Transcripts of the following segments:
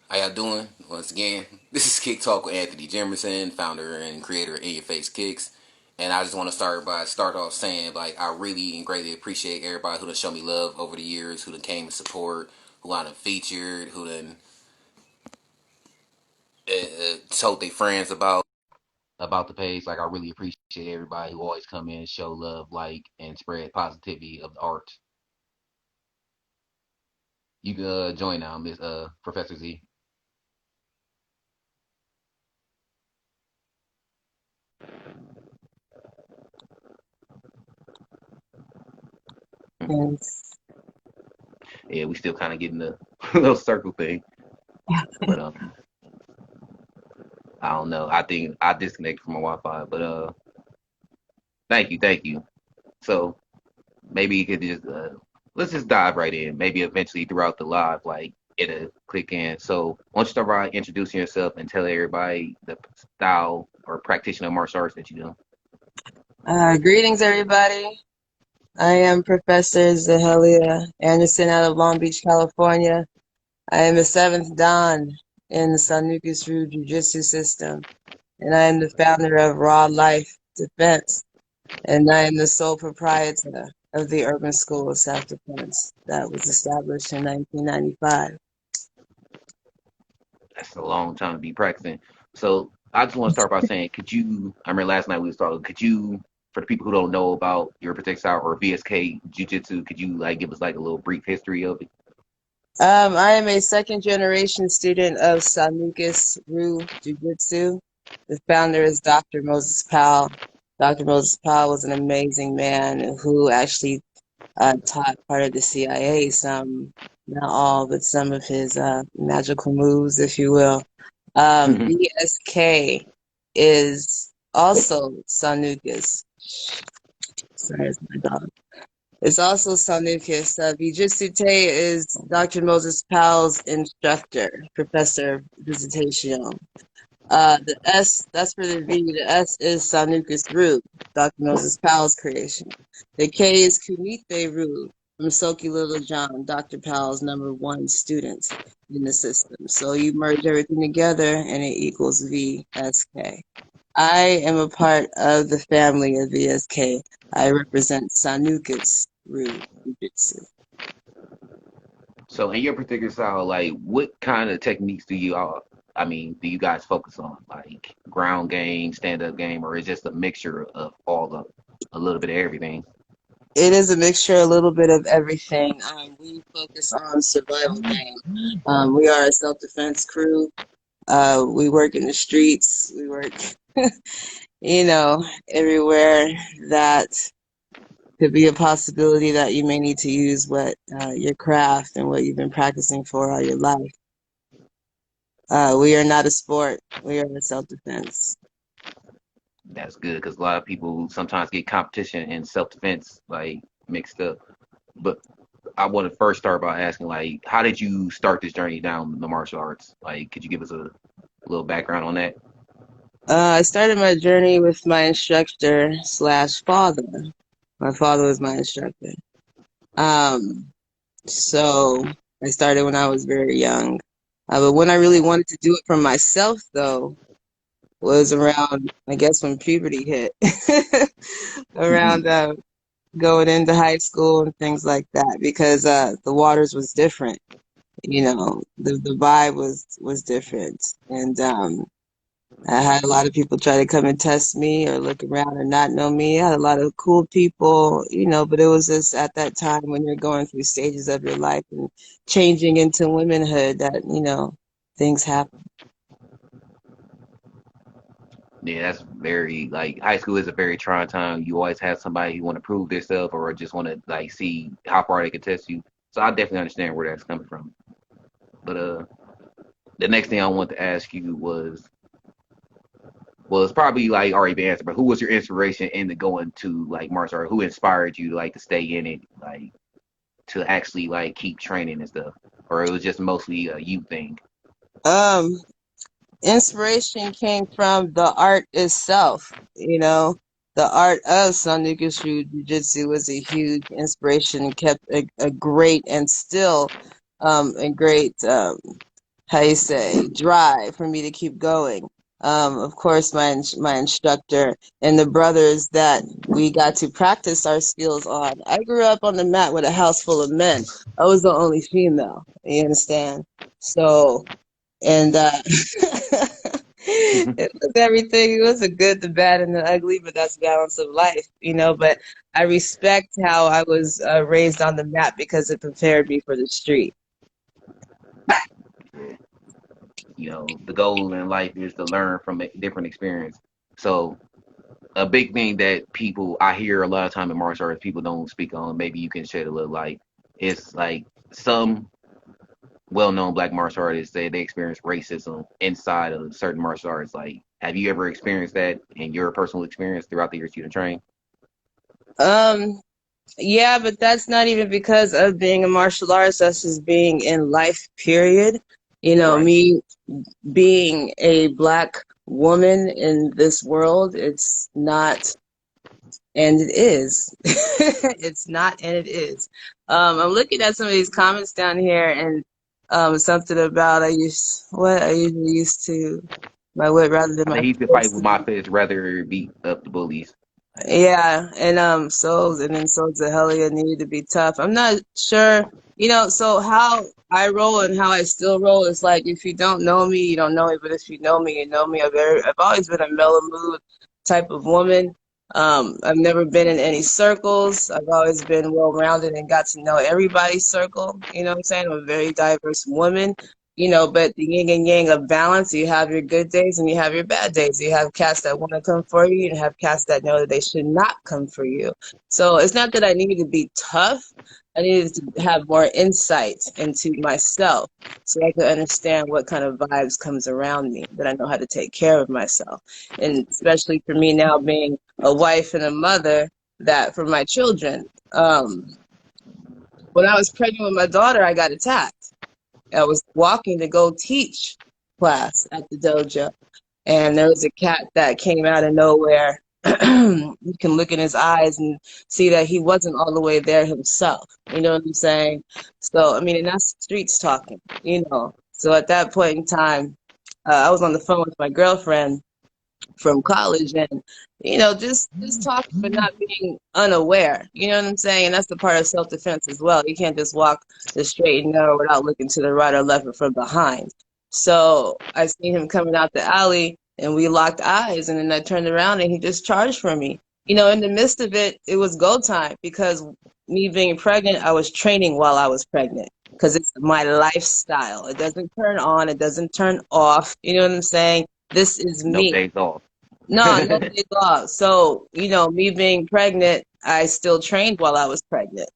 How y'all doing? Once again, this is Kicktalk with Anthony Jimerson, founder and creator of In Your Face Kicks. And I just want to start off saying like I really and greatly appreciate everybody who done show me love over the years, who done came to support, who I done featured, who done told their friends about the page. Like I really appreciate everybody who always come in, show love, like, and spread positivity of the art. You can join now, Miss Professor Z. Yes. Yeah, we still kind of getting the little circle thing, but I don't know. I think I disconnected from my Wi-Fi, but thank you. So maybe you could just let's just dive right in. Maybe eventually throughout the live, like it'll click in. So why don't you start by introducing yourself and tell everybody the style or practitioner of martial arts that you do. Greetings, everybody. I am Professor Zahelia Anderson out of Long Beach, California. I am the seventh Dan in the Sanukus Ryu Jiu-Jitsu system, and I am the founder of Raw Life Defense, and I am the sole proprietor of the Urban School of Self-Defense that was established in 1995. That's a long time to be practicing. So I just want to start by saying, could you? I remember last night we was talking. Could you, for the people who don't know about your particular style or VSK Jiu Jitsu, could you like give us like a little brief history of it? I am a second generation student of Sanukus Ryu Jiu-Jitsu. The founder is Dr. Moses Powell. Dr. Moses Powell was an amazing man who actually taught part of the CIA some, not all, but some of his magical moves, if you will. VSK is also Sanukus. Sorry, it's my dog. It's also Sanukus. Vijitsu Te is Dr. Moses Powell's instructor, professor of visitation. The S, that's for the V. The S is Sanukus Ryu, Dr. Moses Powell's creation. The K is Kumite Ryu from Soki Little John, Dr. Powell's number one student in the system. So you merge everything together and it equals VSK. I am a part of the family of VSK. I represent Sanukus Ryu Jiu-Jitsu. So in your particular style, like what kind of techniques do you all? I mean, do you guys focus on like ground game, stand up game, or is just a mixture of all the a little bit of everything? It is a mixture, a little bit of everything. We focus on survival game. We are a self-defense crew. We work in the streets. We work, everywhere that could be a possibility that you may need to use what your craft and what you've been practicing for all your life. We are not a sport. We are a self-defense. That's good because a lot of people sometimes get competition and self defense like mixed up. But I want to first start by asking, like, how did you start this journey down the martial arts? Like, could you give us a little background on that? I started my journey with my instructor slash father. My father was my instructor. Um, so I started when I was very young. But when I really wanted to do it for myself, though, was around, I guess, when puberty hit, around going into high school and things like that, because the waters was different. The vibe was different, and I had a lot of people try to come and test me or look around and not know me. I had a lot of cool people, but it was just at that time when you're going through stages of your life and changing into womanhood that, things happen. Yeah, that's very like high school is a very trying time. You always have somebody who want to prove themselves or just want to like see how far they can test you. So I definitely understand where that's coming from. But the next thing I want to ask you was well, it's probably like already been answered, but who was your inspiration into going to like martial art? Who inspired you like to stay in it, like to actually like keep training and stuff, or it was just mostly a you thing? Um, Inspiration came from the art itself, The art of Sanukishu Jiu-Jitsu was a huge inspiration and kept a great and still a great how you say, drive for me to keep going. Of course, my instructor and the brothers that we got to practice our skills on. I grew up on the mat with a house full of men. I was the only female. You understand? So, and it was everything. It was the good, the bad, and the ugly, but that's the balance of life, you know. But I respect how I was raised on the mat because it prepared me for the street. You know, the goal in life is to learn from a different experience. So a big thing that people I hear a lot of time in martial arts people don't speak on, maybe you can shed a little light. It's like some well-known black martial artists say they experience racism inside of certain martial arts. Like, have you ever experienced that in your personal experience throughout the years you've trained? Um, yeah, but that's not even because of being a martial artist. That's just being in life, period. You know, Right. me being a black woman in this world, it's not, and it is. It's not, and it is. I'm looking at some of these comments down here, and something about I usually used to my wit rather than I my used to fight fists. with my fists rather beat up the bullies. Yeah, and souls of Hellion need to be tough. I'm not sure, you know, so how I roll and how I still roll is like if you don't know me, you don't know me, but if you know me, you know me. I've always been a mellow mood type of woman. I've never been in any circles. I've always been well rounded and got to know everybody's circle. You know what I'm saying? I'm a very diverse woman. You know, but the yin and yang of balance, you have your good days and you have your bad days. You have cats that want to come for you and have cats that know that they should not come for you. So it's not that I needed to be tough. I needed to have more insight into myself so I could understand what kind of vibes comes around me, that I know how to take care of myself. And especially for me now being a wife and a mother, that for my children, when I was pregnant with my daughter, I got attacked. I was walking to go teach class at the dojo, and there was a cat that came out of nowhere. You can look in his eyes and see that he wasn't all the way there himself. You know what I'm saying? So, I mean, and that's streets talking, you know. So at that point in time, I was on the phone with my girlfriend from college and just talking but not being unaware, you know what I'm saying? And that's the part of self-defense as well. You can't just walk the straight and narrow without looking to the right or left or from behind. So I seen him coming out the alley and we locked eyes, and then I turned around and he just charged for me. You know, in the midst of it, it was go time because me being pregnant, I was training while I was pregnant because it's my lifestyle. It doesn't turn on, it doesn't turn off, you know what I'm saying? This is No me. days off. No, no days off. So, you know, me being pregnant, I still trained while I was pregnant.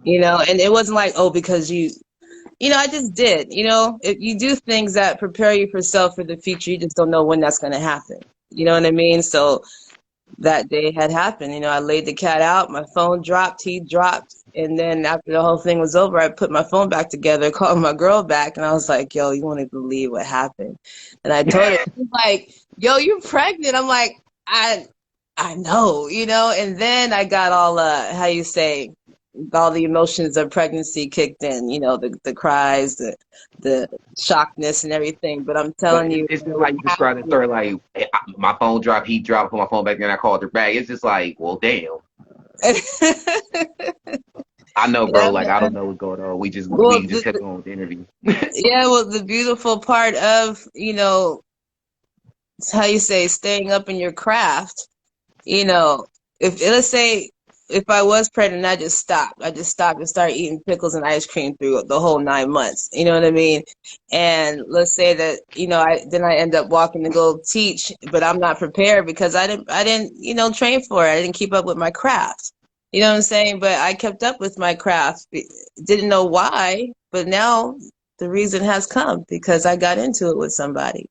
You know, and it wasn't like, oh, because I just did. You know, if you do things that prepare you for self for the future, you just don't know when that's going to happen. You know what I mean? So that day had happened. You know, I laid the cat out, my phone dropped, he dropped. And then after the whole thing was over, I put my phone back together, called my girl back, and I was like, yo, you won't even believe what happened. And I told her, she's like, yo, you're pregnant. I'm like, I know, you know, and then I got all how you say, all the emotions of pregnancy kicked in, you know, the cries, the shockness and everything. But I'm But telling you, it's just what like you described the story, like my phone dropped, he dropped, put my phone back there, and I called her back. It's just like, well, damn. happened. I know, bro. Yeah, Like I don't man. know what's going on. We just Well, we just kept going with the interview. yeah, well, the beautiful part of, it's how you say, staying up in your craft, you know, if let's say if I was pregnant, I just stopped. I just stopped and started eating pickles and ice cream through the whole 9 months. You know what I mean? And let's say that, I end up walking to go teach, but I'm not prepared because I didn't, train for it. I didn't keep up with my craft. You know what I'm saying? But I kept up with my craft. Didn't know why, but now the reason has come because I got into it with somebody.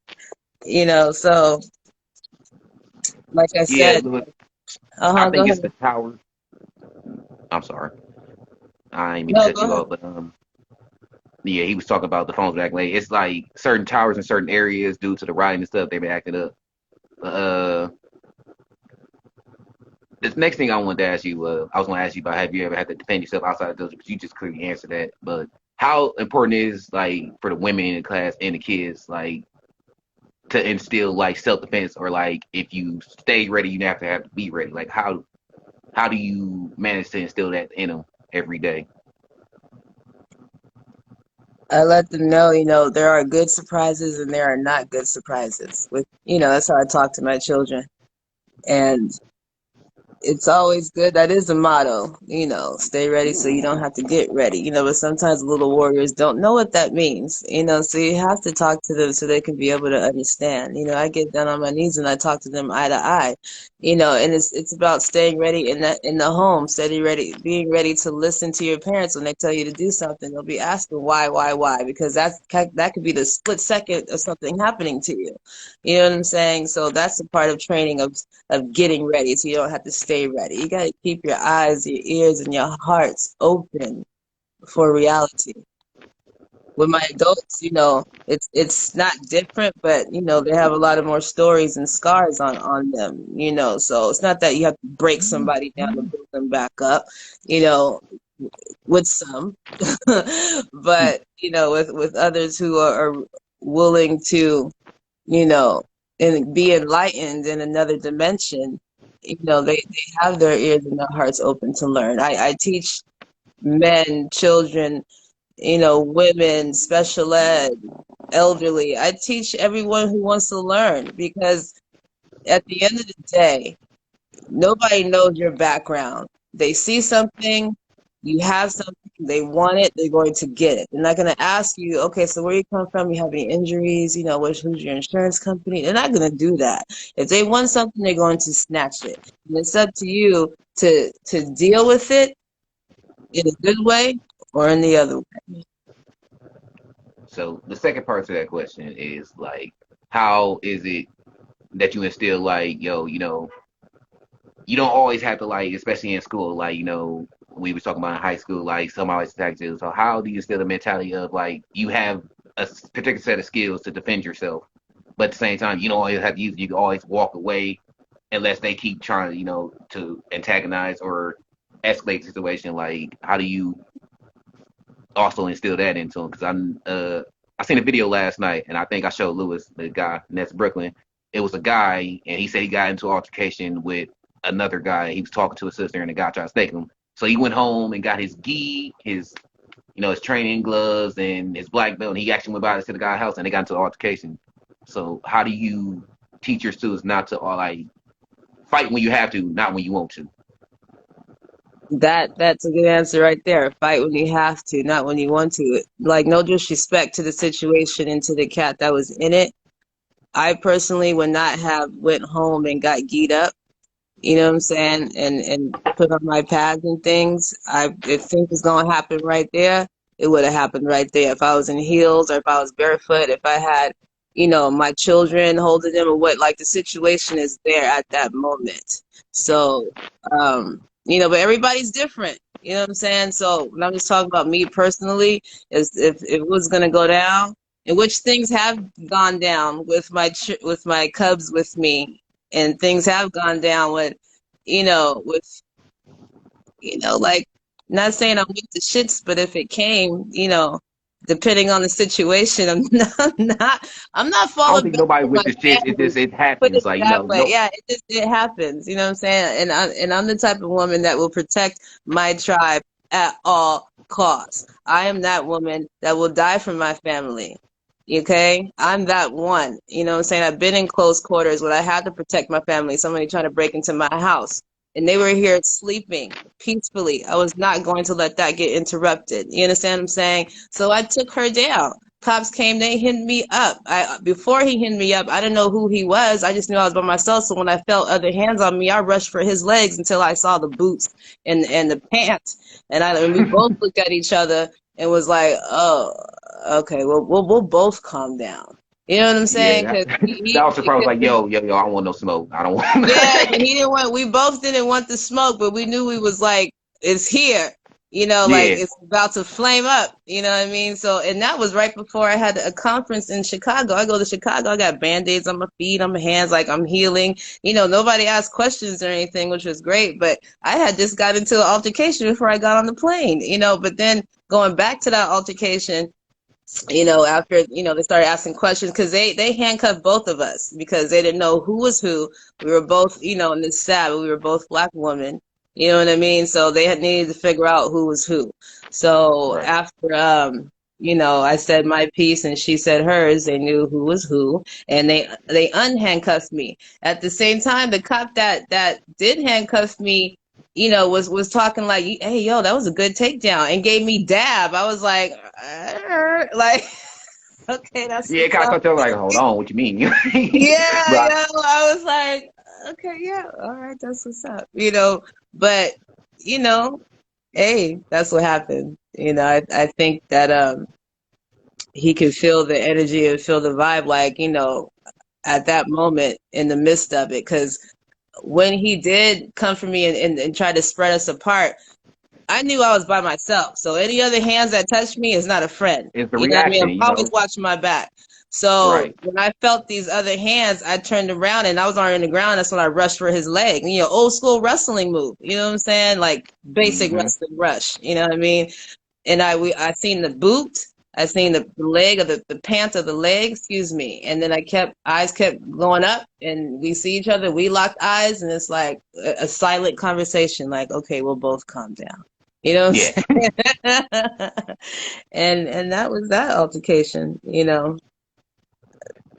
So like I Yeah, said, look, I uh-huh, go think it's the ahead. tower. I'm sorry, I ain't mean to No, cut go you ahead. off, but yeah, he was talking about the phones back late. It's like certain towers in certain areas due to the rioting and stuff, they've been acting up. This next thing I wanted to ask you, I was going to ask you about have you ever had to defend yourself outside of those, but you just clearly answered that. But how important is like for the women in the class and the kids like to instill like self defense or like if you stay ready, you have to be ready. Like how do you manage to instill that in them every day? I let them know, there are good surprises and there are not good surprises. That's how I talk to my children. And it's always good. That is the motto, stay ready so you don't have to get ready, but sometimes little warriors don't know what that means, so you have to talk to them so they can be able to understand. I get down on my knees and I talk to them eye to eye, and it's about staying ready in the home, steady ready, being ready to listen to your parents when they tell you to do something. They'll be asking why, because that could be the split second of something happening to you. You know what I'm saying? So that's a part of training of getting ready so you don't have to stay ready. You got to keep your eyes, your ears, and your hearts open for reality. With my adults, it's not different, but they have a lot of more stories and scars on them, so it's not that you have to break somebody down to build them back up, you know, with some, but with others who are willing to you know, and be enlightened in another dimension, they have their ears and their hearts open to learn. I teach men, children, women, special ed, elderly. I teach everyone who wants to learn because at the end of the day, nobody knows your background. They see something, you have something, they want it, they're going to get it. They're not going to ask you, okay, so where you come from? You have any injuries? Who's your insurance company? They're not going to do that. If they want something, they're going to snatch it. And it's up to you to deal with it in a good way or in the other way. So the second part to that question is like, how is it that you instill like, yo, you don't always have to like, especially in school, like, we was talking about in high school, like some always attack you. So how do you instill the mentality of like you have a particular set of skills to defend yourself, but at the same time, you don't always have to use. You can always walk away unless they keep trying, to antagonize or escalate the situation. Like, how do you also instill that into them? Because I seen a video last night, and I think I showed Lewis, the guy, and that's Brooklyn. It was a guy, and he said he got into an altercation with another guy. He was talking to his sister, and the guy tried to stake him. So he went home and got his gi, his training gloves, and his black belt. And he actually went by to the guy's house, and they got into an altercation. So how do you teach your students not to like fight when you have to, not when you want to? That's a good answer right there. Fight when you have to, not when you want to. Like, no disrespect to the situation and to the cat that was in it. I personally would not have went home and got geed up, you know what I'm saying, and put on my pads and things. If things was gonna happen right there, it would have happened right there. If I was in heels or if I was barefoot, if I had, my children holding them or what, like the situation is there at that moment. So, but everybody's different. You know what I'm saying? So when I'm just talking about me personally, is if it was gonna go down, in which things have gone down with with my cubs with me, and things have gone down with like, not saying I'm with the shits, but if it came, depending on the situation, I'm not I don't falling think back nobody on with my the shits. It family. just it Put happens. it Like that way. no, Yeah, it happens. You know what I'm saying? And I'm the type of woman that will protect my tribe at all costs. I am that woman that will die for my family. Okay? I'm that one. You know what I'm saying? I've been in close quarters where I had to protect my family. Somebody trying to break into my house. And they were here sleeping peacefully. I was not going to let that get interrupted. You understand what I'm saying? So I took her down. Cops came, they hit me up. Before he hit me up, I didn't know who he was. I just knew I was by myself. So when I felt other hands on me, I rushed for his legs until I saw the boots and the pants. And we both looked at each other and was like, "Oh, okay. Well, we'll both calm down." You know what I'm yeah, saying? Because that was the problem. Like yo, I don't want no smoke. I don't want. yeah, he didn't want. We both didn't want the smoke, but we knew we was like, it's here. Like Yeah. it's about to flame up, you know what I mean? So, and that was right before I had a conference in Chicago. I go to Chicago, I got band-aids on my feet, on my hands, like I'm healing. Nobody asked questions or anything, which was great, but I had just got into an altercation before I got on the plane, but then going back to that altercation, after, they started asking questions because they handcuffed both of us because they didn't know who was who. We were both, in this sad, but we were both black women. You know what I mean? So they had needed to figure out who was who. So Right. after, I said my piece and she said hers, they knew who was who, and they unhandcuffed me. At the same time, the cop that did handcuff me, was talking like, hey, yo, that was a good takedown, and gave me dab. I was like, like, okay, that's Yeah, what's kind up. of like, hold on, what you mean? Yeah, But I was like, okay, yeah, all right, that's what's up, but, you know, hey, that's what happened. I think that, he could feel the energy and feel the vibe, like, at that moment in the midst of it. Because when he did come for me and try to spread us apart, I knew I was by myself. So any other hands that touched me is not a friend. it's the You know what I mean? reaction, I'm always watching my back. So Right. when I felt these other hands, I turned around and I was already on the ground. That's when I rushed for his leg. Old school wrestling move. You know what I'm saying? Like basic Hmm. wrestling rush. You know what I mean? And I seen the boot, I seen the leg of the pant of the leg, excuse me. And then eyes kept going up and we see each other, we locked eyes, and it's like a silent conversation, like, okay, we'll both calm down. You know Yeah. what I'm saying? And that was that altercation.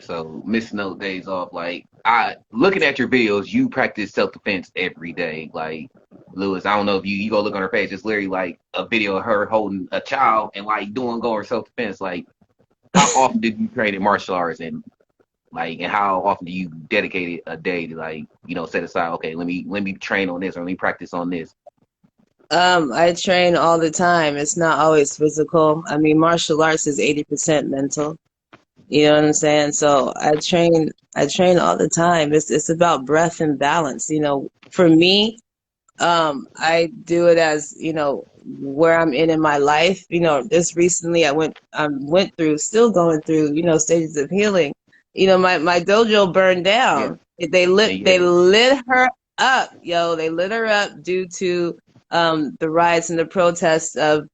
So missing those days off, like I looking at your videos, you practice self defense every day. Like Lewis, I don't know if you go look on her page, it's literally like a video of her holding a child and like doing going self defense. Like how often did you train in martial arts and how often do you dedicate a day to like, set aside, okay, let me train on this or let me practice on this. I train all the time. It's not always physical. I mean, martial arts is 80% mental. You know what I'm saying? So I train all the time. It's about breath and balance. For me, I do it as, where I'm in my life. Just recently I went through, still going through, stages of healing. My dojo burned Yeah. down. And They yeah. lit her up, yo. They lit her up due to the riots and the protests of,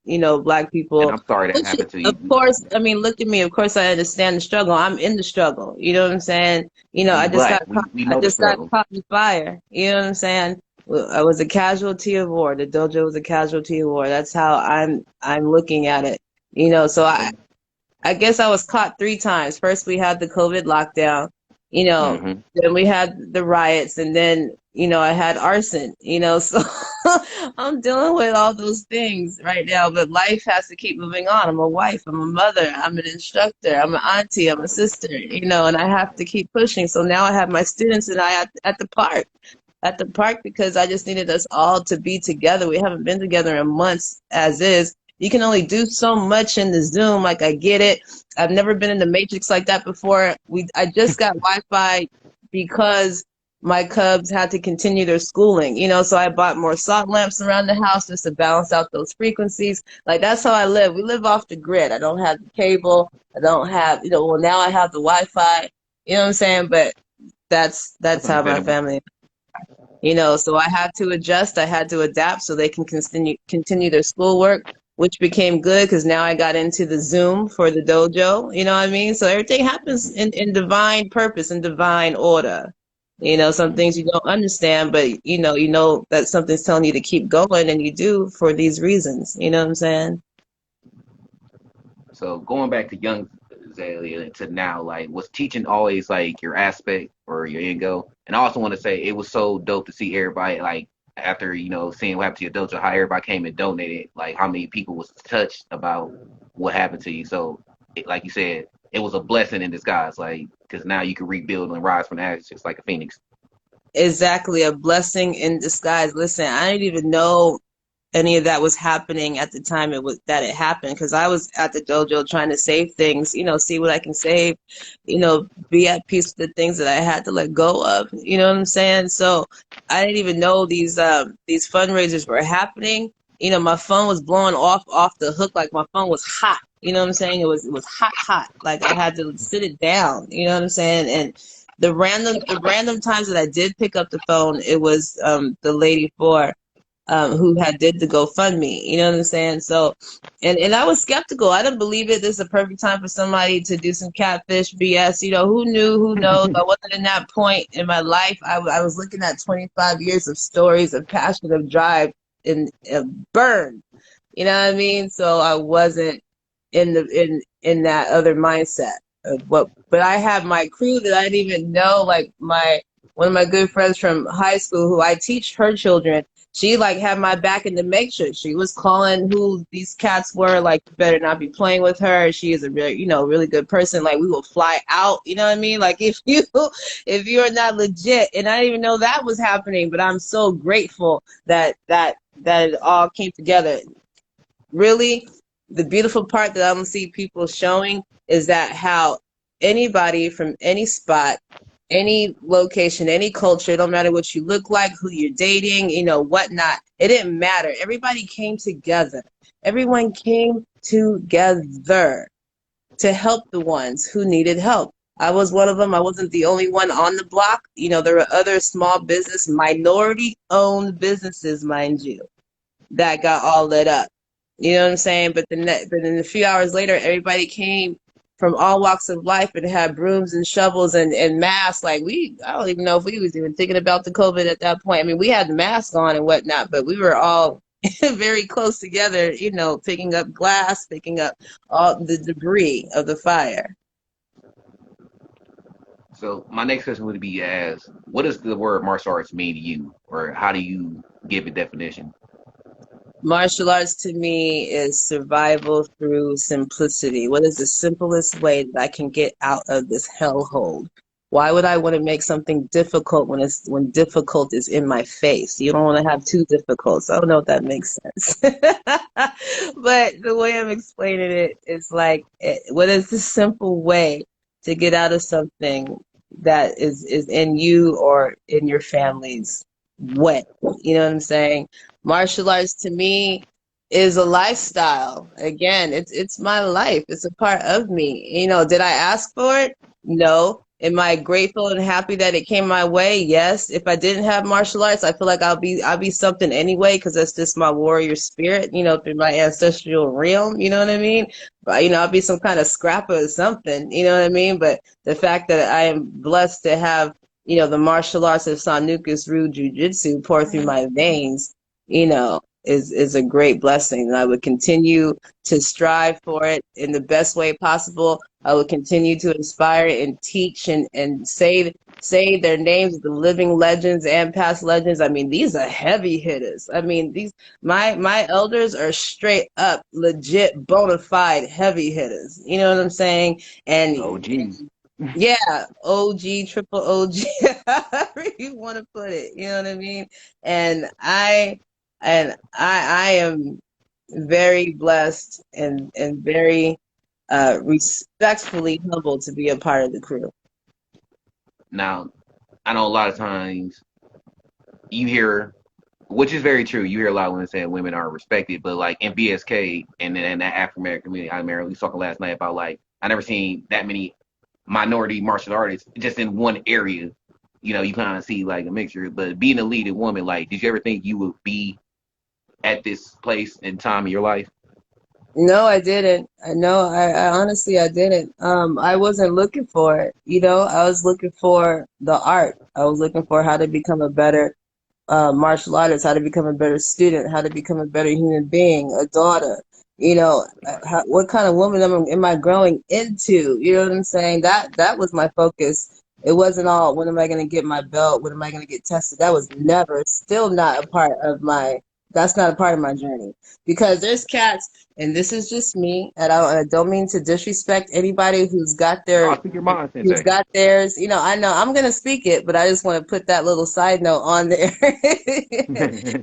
black And people. I'm sorry that Which, happened to of you. course, I mean, look at me. Of course, I understand the struggle. I'm in the struggle. You know what I'm saying? We black. We I know the just got struggle. caught in fire. You know what I'm saying? Well, I was a casualty of war. The dojo was a casualty of war. That's how I'm looking at it. So I guess I was caught three times. First, we had the COVID lockdown, Hmm. then we had the riots, and then, I had arson, so I'm dealing with all those things right now, but life has to keep moving on. I'm a wife, I'm a mother, I'm an instructor, I'm an auntie, I'm a sister, and I have to keep pushing. So now I have my students and I at the park because I just needed us all to be together. We haven't been together in months as is. You can only do so much in the Zoom. Like, I get it. I've never been in the Matrix like that before. I just got Wi-Fi because my cubs had to continue their schooling, so I bought more salt lamps around the house just to balance out those frequencies. Like, that's how I live. We live off the grid. I don't have the cable. I don't have, well, now I have the Wi-Fi, you know what I'm saying? But That's that's how my understandable. family, so I had to adjust, I had to adapt so they can continue their schoolwork, which became good because now I got into the Zoom for the dojo, you know what I mean? So everything happens in divine purpose and divine order. Some things you don't understand, but you know that something's telling you to keep going, and you do for these reasons. You know what I'm saying? So going back to young Azalea to now, like, was teaching always like your aspect or your end goal? And I also want to say it was so dope to see everybody like after seeing what happened to your dojo, how everybody came and donated, like how many people was touched about what happened to you. So, like you said, it was a blessing in disguise, like because now you can rebuild and rise from the ashes like a phoenix. Exactly, a blessing in disguise. Listen, I didn't even know any of that was happening at the time it happened because I was at the dojo trying to save things, see what I can save, be at peace with the things that I had to let go of. You know what I'm saying? So I didn't even know these fundraisers were happening. my phone was blowing off the hook, like my phone was hot. You know what I'm saying? It was hot, hot. Like I had to sit it down. You know what I'm saying? And the random times that I did pick up the phone, it was the lady for who had did the GoFundMe. You know what I'm saying? So, and I was skeptical. I didn't believe it. This is a perfect time for somebody to do some catfish BS. Who knew? Who knows? I wasn't in that point in my life. I was looking at 25 years of stories of passion, of drive, and burn. You know what I mean? So I wasn't in that other mindset of what. But I had my crew that I didn't even know, like my one of my good friends from high school who I teach her children. She like had my back in the matrix. She was calling who these cats were, like you better not be playing with her. She is a really, really good person. Like we will fly out, you know what I mean? Like if you're not legit, and I didn't even know that was happening, but I'm so grateful that it all came together. Really, the beautiful part that I don't see people showing is that how anybody from any spot, any location, any culture, no matter what you look like, who you're dating, whatnot, it didn't matter. Everybody came together. Everyone came together to help the ones who needed help. I was one of them. I wasn't the only one on the block. There were other small business, minority owned businesses, mind you, that got all lit up. You know what I'm saying? But then a few hours later, everybody came from all walks of life and had brooms and shovels and masks. Like I don't even know if we was even thinking about the COVID at that point. I mean, we had the mask on and whatnot, but we were all very close together, picking up glass, picking up all the debris of the fire. So my next question would be as, what does the word martial arts mean to you, or how do you give it definition? Martial arts to me is survival through simplicity. What is the simplest way that I can get out of this hellhole? Why would I want to make something difficult when difficult is in my face? You don't want to have two difficults. I don't know if that makes sense. But the way I'm explaining it is like, what is the simple way to get out of something that is in you or in your family's way? You know what I'm saying? Martial arts to me is a lifestyle. Again, it's my life. It's a part of me. Did I ask for it? No. Am I grateful and happy that it came my way? Yes. If I didn't have martial arts, I feel like I'll be something anyway because that's just my warrior spirit, through my ancestral realm, you know what I mean? But I'll be some kind of scrapper or something, you know what I mean? But the fact that I am blessed to have, the martial arts of Sanukus Ryu Jiu-Jitsu pour through my veins, is a great blessing. And I would continue to strive for it in the best way possible. I would continue to inspire and teach and say their names, the living legends and past legends. I mean, these are heavy hitters. I mean, these my elders are straight up legit bona fide heavy hitters. You know what I'm saying? And OGs. yeah, OG, triple OG, however you want to put it. You know what I mean? And I am very blessed and very respectfully humbled to be a part of the crew. Now, I know a lot of times you hear, which is very true, you hear a lot of women saying women aren't respected, but like in BSK and then in that African American community, we was talking last night about like, I never seen that many minority martial artists just in one area. You kind of see like a mixture, but being a leading woman, like, did you ever think you would be at this place and time in your life? No, I didn't. I honestly I didn't. I wasn't looking for it. I was looking for the art. I was looking for how to become a better martial artist, how to become a better student, how to become a better human being, a daughter. What kind of woman am I growing into? You know what I'm saying? That was my focus. It wasn't all, when am I going to get my belt? When am I going to get tested? That was never, still not a part of that's not a part of my journey. Because there's cats, and this is just me, and I don't mean to disrespect anybody No, I think your mind who's sensei. got theirs. I know I'm gonna speak it, but I just want to put that little side note on there.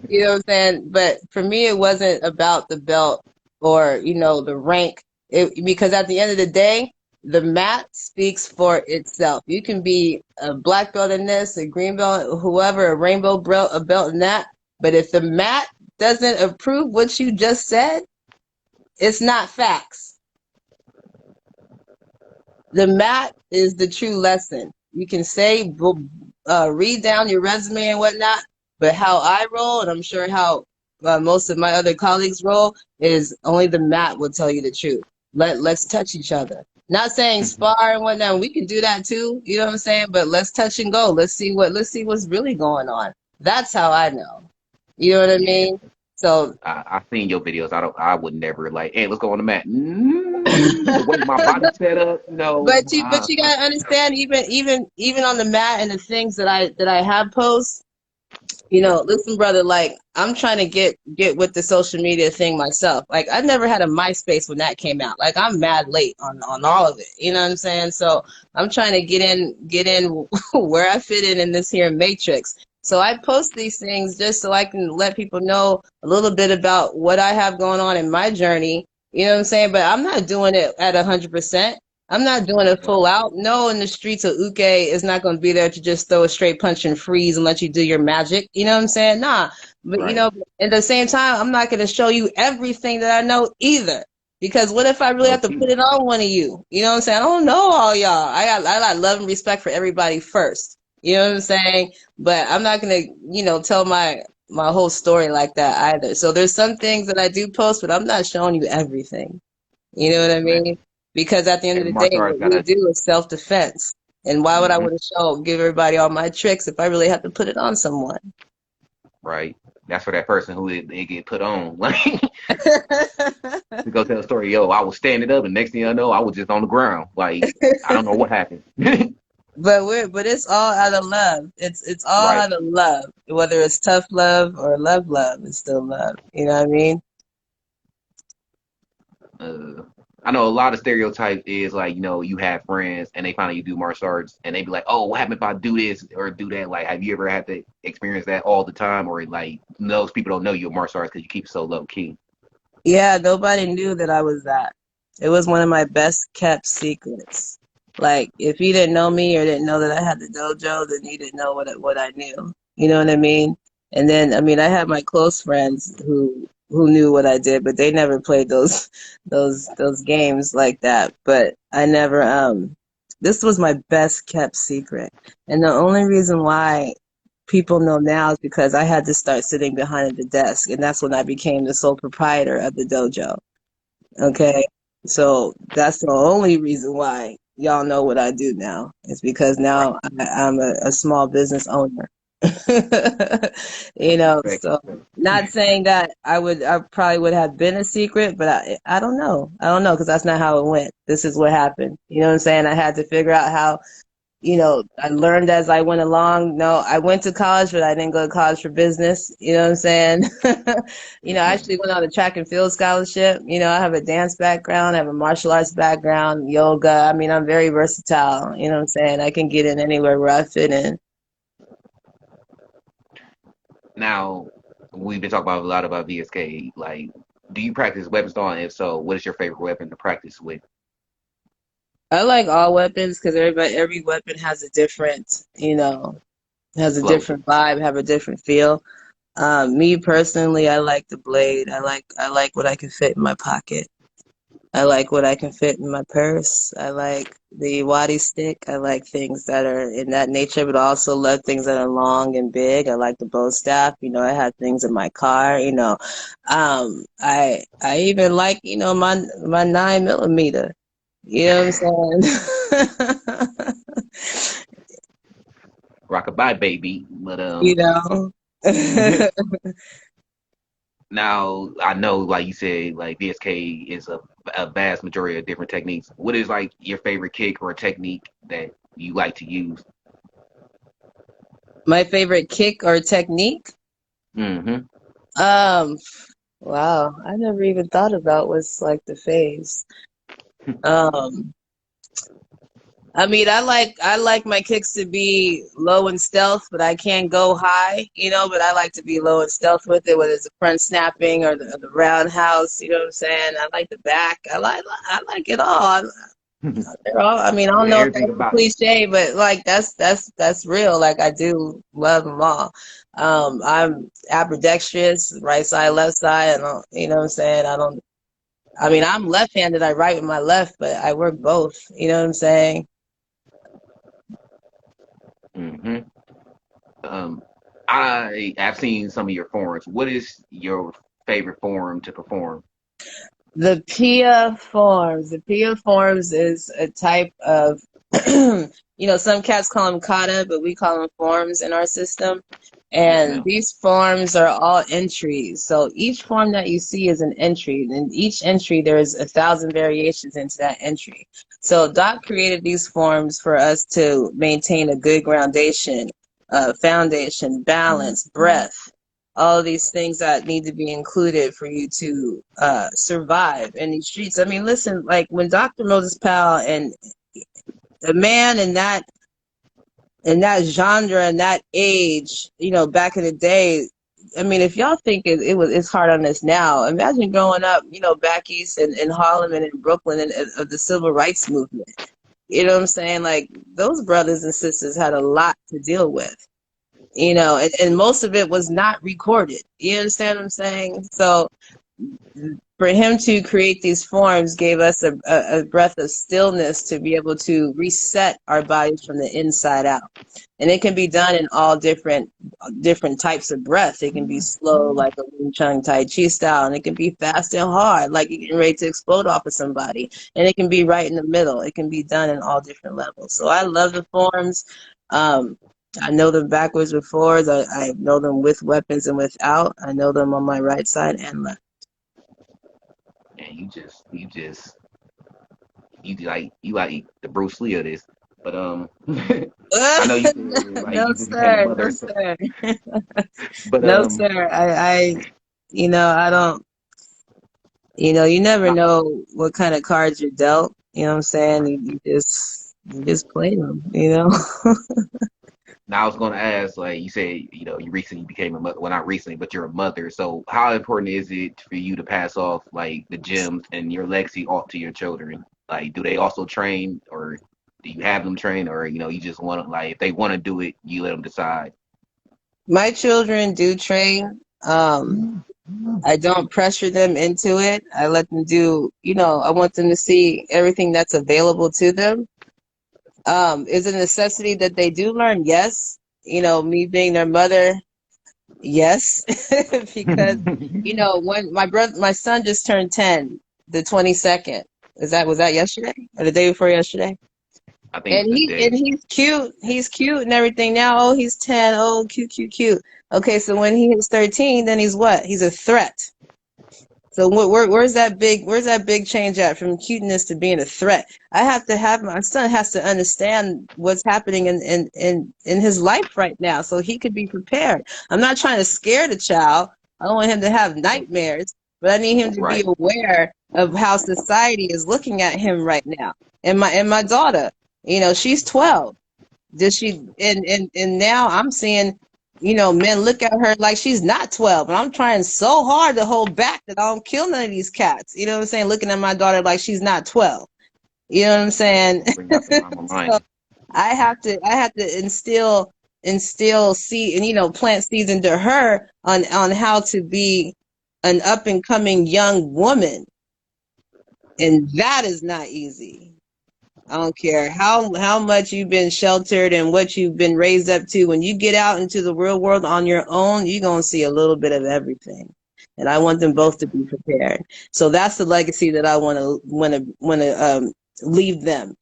You know what I'm saying? But for me, it wasn't about the belt or the rank. Because at the end of the day, the mat speaks for itself. You can be a black belt in this, a green belt, whoever, a rainbow belt, a belt in that. But if the mat doesn't approve what you just said, it's not facts. The mat is the true lesson. You can say, read down your resume and whatnot, but how I roll, and I'm sure how most of my other colleagues roll, is only the mat will tell you the truth. Let's touch each other. Not saying Mhm. spar and whatnot. We can do that too. You know what I'm saying? But let's touch and go. Let's see what's really going on. That's how I know. You know what I Yeah, mean? So I've seen your videos. I would never like, hey, let's go on the mat. The way my body's set up, no. but you gotta understand, even on the mat and the things that I have posed, listen, brother, like I'm trying to get with the social media thing myself. Like I never had a MySpace when that came out. Like I'm mad late on all of it. You know what I'm saying? So I'm trying to get in where I fit in this here matrix. So I post these things just so I can let people know a little bit about what I have going on in my journey. You know what I'm saying? But I'm not doing it at 100%. I'm not doing it full Right, out. No, in the streets of Uke is not going to be there to just throw a straight punch and freeze and let you do your magic. You know what I'm saying? Nah. But, right. at the same time, I'm not going to show you everything that I know either. Because what if I really Low have to key. put it on one of you? You know what I'm saying? I don't know all y'all. I got love and respect for everybody first. You know what I'm saying? But I'm not going to, tell my whole story like that either. So there's some things that I do post, but I'm not showing you everything. You know what I Man, mean? Because at the end of every the day, martial artist what got we a. do is self-defense. And why would I Hmm. want to give everybody all my tricks if I really have to put it on someone? Right. That's for that person who they get put on. Like, to go tell a story, yo, I was standing up, and next thing I know, I was just on the ground. Like, I don't know what happened. But it's all out of love. It's all Right. out of love. Whether it's tough love or love, it's still love. You know what I mean? Uh, I know a lot of stereotypes is like, you have friends and they find out you do martial arts and they be like, oh, what happened if I do this or do that? Like, have you ever had to experience that all the time, or like those people don't know you're martial arts because you keep it so low key? Yeah, nobody knew that I was that. It was one of my best kept secrets. Like, if you didn't know me or didn't know that I had the dojo, then you didn't know what I knew. You know what I mean? And then, I mean, I had my close friends who knew what I did, but they never played those those games like that. But I never this was my best kept secret. And the only reason why people know now is because I had to start sitting behind the desk, and that's when I became the sole proprietor of the dojo. Okay, so that's the only reason why y'all know what I do now. It's because Right. now I'm a small business owner. Respect, So respect. not saying that I probably would have been a secret, but I don't know. I don't know because that's not how it went. This is what happened. You know what I'm saying? I had to figure out how, I learned as I went along. No, I went to college, but I didn't go to college for business. You know what I'm saying? I actually went on a track and field scholarship. I have a dance background, I have a martial arts background, yoga. I mean, I'm very versatile. You know what I'm saying? I can get in anywhere where I fit in. Now, we've been talking about a lot about VSK. Like, do you practice weapon style? And if so, what is your favorite weapon to practice with? I like all weapons because every weapon has a different, has a Flow. different vibe, have a different feel. Me personally, I like the blade. I like what I can fit in my pocket. I like what I can fit in my purse. I like the wadi stick. I like things that are in that nature, but I also love things that are long and big. I like the bow staff. I have things in my car. I even like my 9 millimeter. You know what I'm saying? Rockabye, baby. But you know. now I know, like you said, like VSK is a vast majority of different techniques. What is like your favorite kick or technique that you like to use? My favorite kick or technique? Hmm. Um, wow, I never even thought about what's like the phase. Um, I mean, I like my kicks to be low and stealth, but I can't go high, but I like to be low and stealth with it, whether it's the front snapping or the roundhouse, you know what I'm saying? I like the back. I like it all. They're all, I mean, I don't Yeah, know if everything that's a about it. cliche, but like that's real. Like I do love them all. I'm ambidextrous, right side, left side. I don't, you know what I'm saying? I don't. I mean, I'm left-handed. I write with my left, but I work both. You know what I'm saying? Hmm. Um, I have seen some of your forms. What is your favorite form to perform? The PIA forms. The PIA forms is a type of, some cats call them kata, but we call them forms in our system. Yes, And ma'am. these forms are all entries. So each form that you see is an entry. And each entry, there's 1,000 variations into that entry. So Doc created these forms for us to maintain a good foundation, balance, breath, all of these things that need to be included for you to survive in these streets. I mean, listen, like when Dr. Moses Powell and the man in that genre and that age, back in the day, I mean, if y'all think it's hard on us now, imagine growing up, back east in Harlem and in Brooklyn and of the civil rights movement. You know what I'm saying? Like those brothers and sisters had a lot to deal with. And most of it was not recorded. You understand what I'm saying? So for him to create these forms gave us a breath of stillness to be able to reset our bodies from the inside out. And it can be done in all different types of breath. It can be slow, like a Wing Chun Tai Chi style, and it can be fast and hard, like you're getting ready to explode off of somebody. And it can be right in the middle. It can be done in all different levels. So I love the forms. Um, I know them backwards with forwards. I know them with weapons and without. I know them on my right side and left. And you like the Bruce Lee of this. But I know you said like No, you just became a sir. No, mother. So, sir. but No, sir. I don't, you never now, know what kind of cards you're dealt. You know what I'm saying? You just play them. now I was gonna ask, like you said, you recently became a mother. Well, not recently, but you're a mother. So how important is it for you to pass off like the gems and your legacy off to your children? Like, do they also train, or do you have them train, or you just want to like if they want to do it, you let them decide? My children do train. I don't pressure them into it. I let them I want them to see everything that's available to them. Is it a necessity that they do learn? Yes. Me being their mother, yes. Because, when my son just turned 10, the 22nd. Was that yesterday or the day before yesterday? I think it And was today. he's cute. He's cute and everything now. Oh, he's 10. Oh, cute, cute, cute. Okay, so when he hits 13, then he's what? He's a threat. So where's that big change at from cuteness to being a threat? I have to have my son has to understand what's happening in his life right now so he could be prepared. I'm not trying to scare the child. I don't want him to have nightmares, but I need him to be Right. aware of how society is looking at him right now. And my daughter, she's 12. Does she and now I'm seeing, men look at her like she's not 12. And I'm trying so hard to hold back that I don't kill none of these cats. You know what I'm saying? Looking at my daughter like she's not 12. You know what I'm saying? Bring out the mama So mind. I have to instill seed and plant seeds into her on how to be an up and coming young woman. And that is not easy. I don't care how much you've been sheltered and what you've been raised up to. When you get out into the real world on your own, you're gonna see a little bit of everything. And I want them both to be prepared. So that's the legacy that I want to leave them.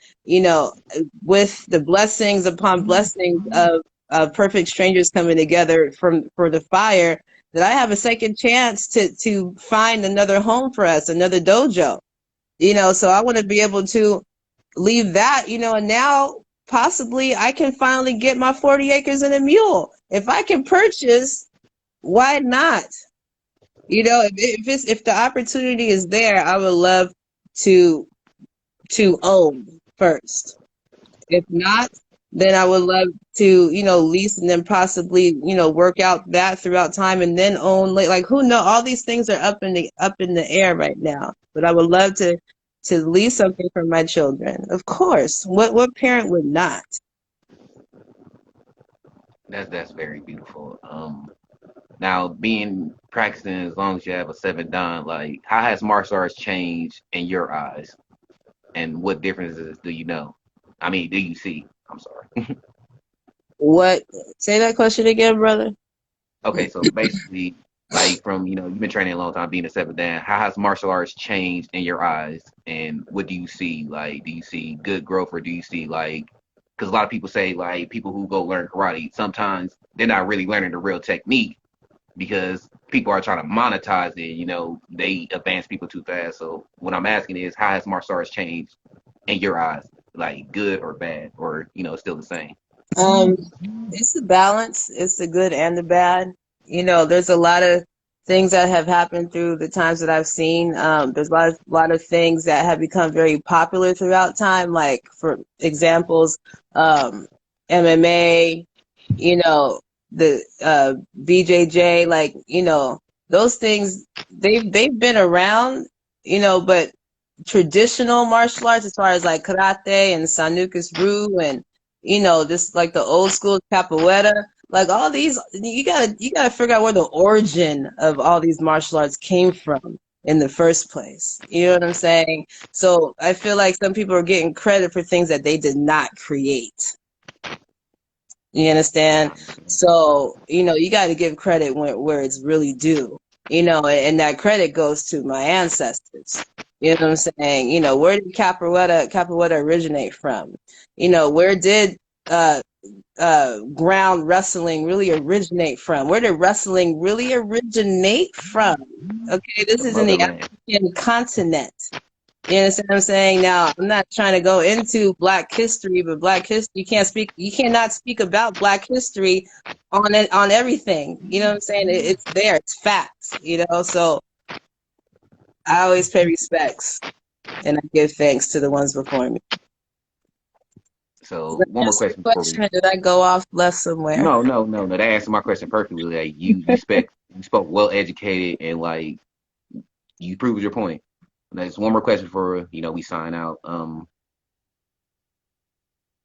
With the blessings upon blessings of perfect strangers coming together for the fire, that I have a second chance to find another home for us, another dojo. So I want to be able to leave that, and now possibly I can finally get my 40 acres and a mule. If I can purchase, why not? If the opportunity is there, I would love to own first. If not, then I would love to, lease and then possibly, work out that throughout time and then own like who know all these things are up in the air right now. But I would love to to leave something for my children. Of course. What parent would not? That's very beautiful. Now being practicing as long as you have a 7 dan, like how has martial arts changed in your eyes, and what differences do you know? I mean, do you see? I'm sorry. What say that question again, brother? Okay, so basically, like from you've been training a long time, being a 7 dan. How has martial arts changed in your eyes, and what do you see? Like, do you see good growth, or do you see like? Because a lot of people say like people who go learn karate, sometimes they're not really learning the real technique because people are trying to monetize it. They advance people too fast. So what I'm asking is, how has martial arts changed in your eyes, like good or bad, or still the same? Um, it's the balance. It's the good and the bad. There's a lot of things that have happened through the times that I've seen. There's a lot of things that have become very popular throughout time. Like for examples, MMA. The BJJ. Like those things. They've been around. But traditional martial arts, as far as like karate and Sanukas Ryu and just like the old school capoeira, like all these, you gotta figure out where the origin of all these martial arts came from in the first place. You know what I'm saying? So I feel like some people are getting credit for things that they did not create. You understand? So, you got to give credit where it's really due, and that credit goes to my ancestors. You know what I'm saying? Where did capoeira originate from? Where did uh, ground wrestling really originate from? Where did wrestling really originate from? Okay, this The is in the motherland. African continent. You understand what I'm saying? Now, I'm not trying to go into Black history, but Black history, you cannot speak about Black history on it, on everything. You know what I'm saying? It's there, it's facts, So I always pay respects and I give thanks to the ones before me. Did So I one more answer question your before we. question or did I go off left somewhere? No, no, no, no. That answered my question perfectly. Like you spoke well educated, and like you proved your point. There's one more question for we sign out. How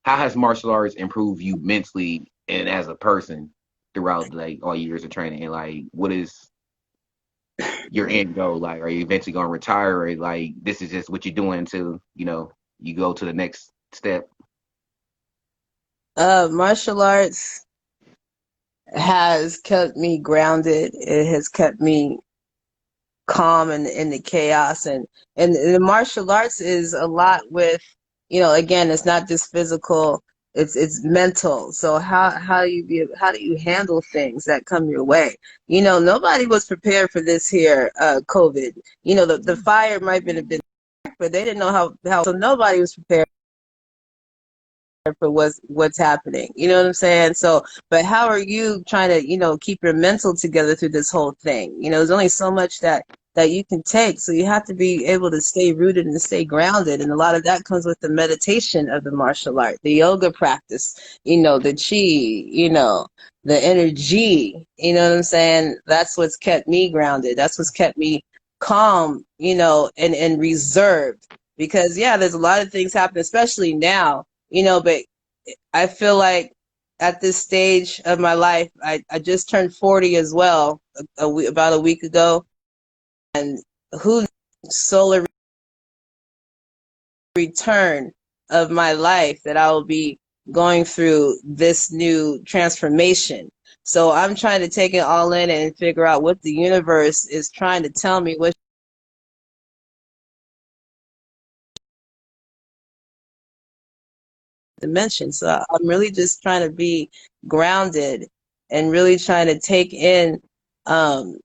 has martial arts improved you mentally and as a person throughout like all years of training? And like, what is your end goal? Like, are you eventually gonna retire, or like this is just what you're doing until you go to the next step? Martial arts has kept me grounded. It has kept me calm in the chaos, and the martial arts is a lot with again, it's not just physical, it's mental. So how do you handle things that come your way? Nobody was prepared for this here COVID. The fire might have been, but they didn't know how so nobody was prepared for what's happening. You know what I'm saying? So, but how are you trying to, keep your mental together through this whole thing? There's only so much that you can take. So you have to be able to stay rooted and stay grounded. And a lot of that comes with the meditation of the martial art, the yoga practice, the chi, the energy. You know what I'm saying? That's what's kept me grounded. That's what's kept me calm, and reserved. Because yeah, there's a lot of things happening, especially now, but I feel like at this stage of my life, I just turned 40 as well, about a week ago. And who solar return of my life that I will be going through this new transformation. So I'm trying to take it all in and figure out what the universe is trying to tell me, what dimension. So I'm really just trying to be grounded and really trying to take in um,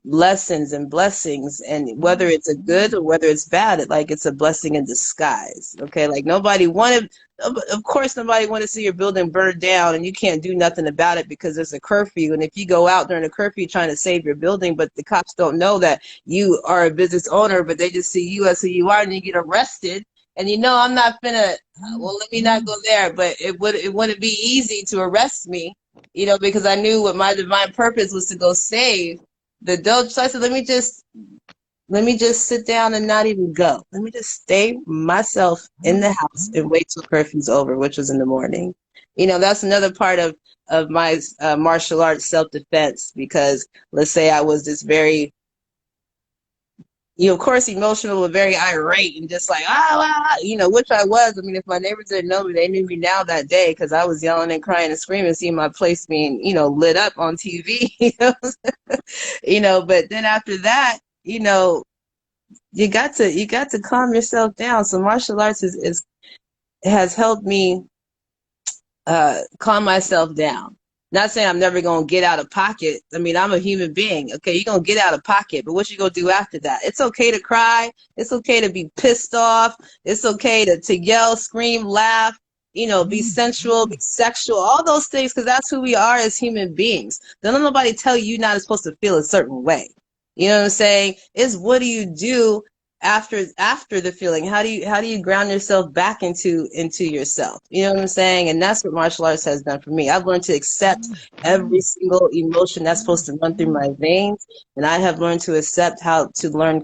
lessons and blessings, and whether it's a good or whether it's bad, like it's a blessing in disguise. Okay, like nobody wanted, of course, nobody wanted to see your building burned down, and you can't do nothing about it because there's a curfew. And if you go out during a curfew trying to save your building, but the cops don't know that you are a business owner, but they just see you as who you are, and you get arrested. And I'm not gonna. Well, let me not go there. But it wouldn't be easy to arrest me, because I knew what my divine purpose was, to go save the dope. So I said, let me just let me just sit down and not even go. Let me just stay myself in the house and wait till curfew's over, which was in the morning. That's another part of my martial arts self-defense, because let's say I was this very, of course, emotional, but very irate and just like, which I was. I mean, if my neighbors didn't know me, they knew me now that day, because I was yelling and crying and screaming, seeing my place being, lit up on TV, but then after that, you got to calm yourself down. So martial arts has helped me calm myself down. Not saying I'm never gonna get out of pocket. I mean, I'm a human being. Okay, you're gonna get out of pocket, but what you gonna do after that? It's okay to cry. It's okay to be pissed off. It's okay to yell, scream, laugh. Be sensual, be sexual, all those things, because that's who we are as human beings. Don't let nobody tell you you're not supposed to feel a certain way. You know what I'm saying? It's what do you do after the feeling? How do you ground yourself back into yourself? You know what I'm saying? And that's what martial arts has done for me. I've learned to accept every single emotion that's supposed to run through my veins, and I have learned to accept how to learn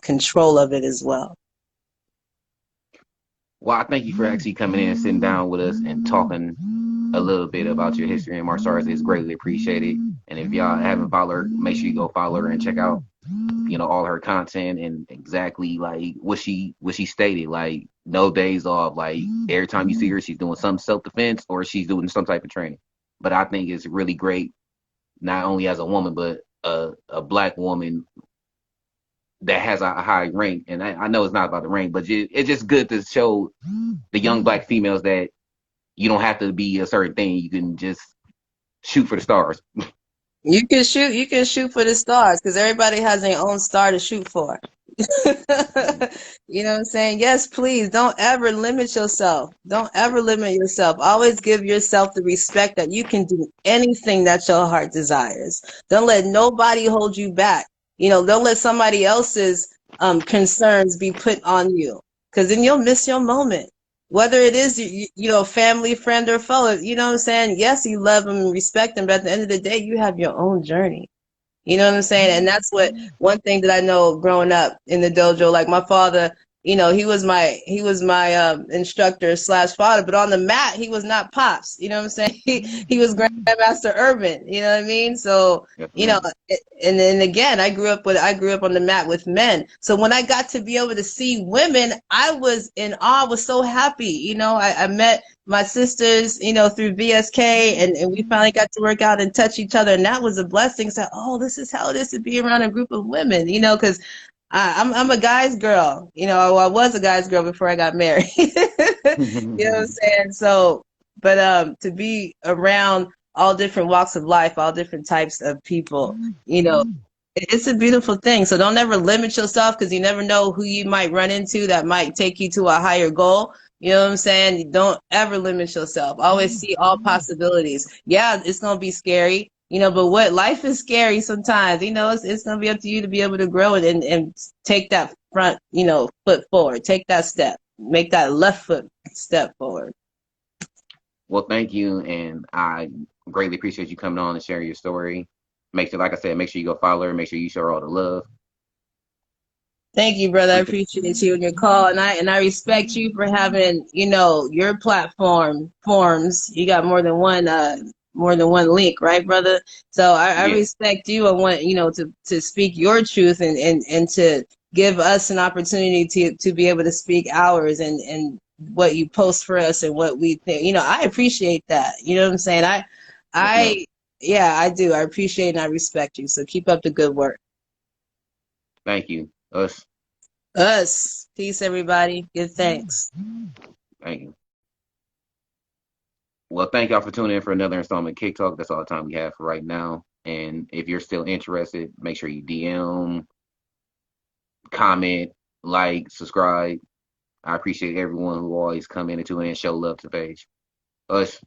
control of it as well. Well, I thank you for actually coming in and sitting down with us and talking a little bit about your history in martial arts. It's greatly appreciated. And if y'all haven't followed her, make sure you go follow her and check out, all her content and exactly like what she stated. Like no days off. Like every time you see her, she's doing some self defense or she's doing some type of training. But I think it's really great, not only as a woman, but a black woman that has a high rank. And I know it's not about the rank, but it's just good to show the young black females that you don't have to be a certain thing. You can just shoot for the stars. You can shoot for the stars, because everybody has their own star to shoot for. You know what I'm saying? Yes, please don't ever limit yourself. Don't ever limit yourself. Always give yourself the respect that you can do anything that your heart desires. Don't let nobody hold you back. Don't let somebody else's concerns be put on you, because then you'll miss your moment. Whether it is family, friend, or foe, you know what I'm saying? Yes, you love them and respect them, but at the end of the day, you have your own journey. You know what I'm saying? And that's what one thing that I know growing up in the dojo, like my father, he was my instructor slash father, but on the mat he was not pops. You know what I'm saying? He was Grandmaster Urban. You know what I mean? So Yes, you know, ma'am. and then again, I grew up on the mat with men. So when I got to be able to see women, I was in awe. I was so happy. I met my sisters, through VSK, and we finally got to work out and touch each other, and that was a blessing. So, oh, this is how it is to be around a group of women, because I'm a guy's girl. I was a guy's girl before I got married. You know what I'm saying? So, but to be around all different walks of life, all different types of people, it's a beautiful thing. So don't ever limit yourself, because you never know who you might run into that might take you to a higher goal. You know what I'm saying? Don't ever limit yourself. Always see all possibilities. Yeah, it's gonna be scary, but what life is scary sometimes. It's gonna be up to you to be able to grow it and take that front, foot forward. Take that step. Make that left foot step forward. Well, thank you, and I greatly appreciate you coming on and sharing your story. Make sure, like I said, make sure you go follow her. Make sure you show her all the love. Thank you, brother. I Appreciate. appreciate you and your call, and I respect you for having, your platform forms. You got more than one link, right, brother? So I Yeah, respect you. I want, to speak your truth, and to give us an opportunity to be able to speak ours, and what you post for us and what we think. I appreciate that. You know what I'm saying? yes, ma'am. I yeah, I do. I appreciate and I respect you. So keep up the good work. Thank you. Us. Us. Peace, everybody. Give thanks. Thank you. Well, thank y'all for tuning in for another installment of Kick Talk. That's all the time we have for right now. And if you're still interested, make sure you DM, comment, like, subscribe. I appreciate everyone who always come in and tune in and show love to the page. Us.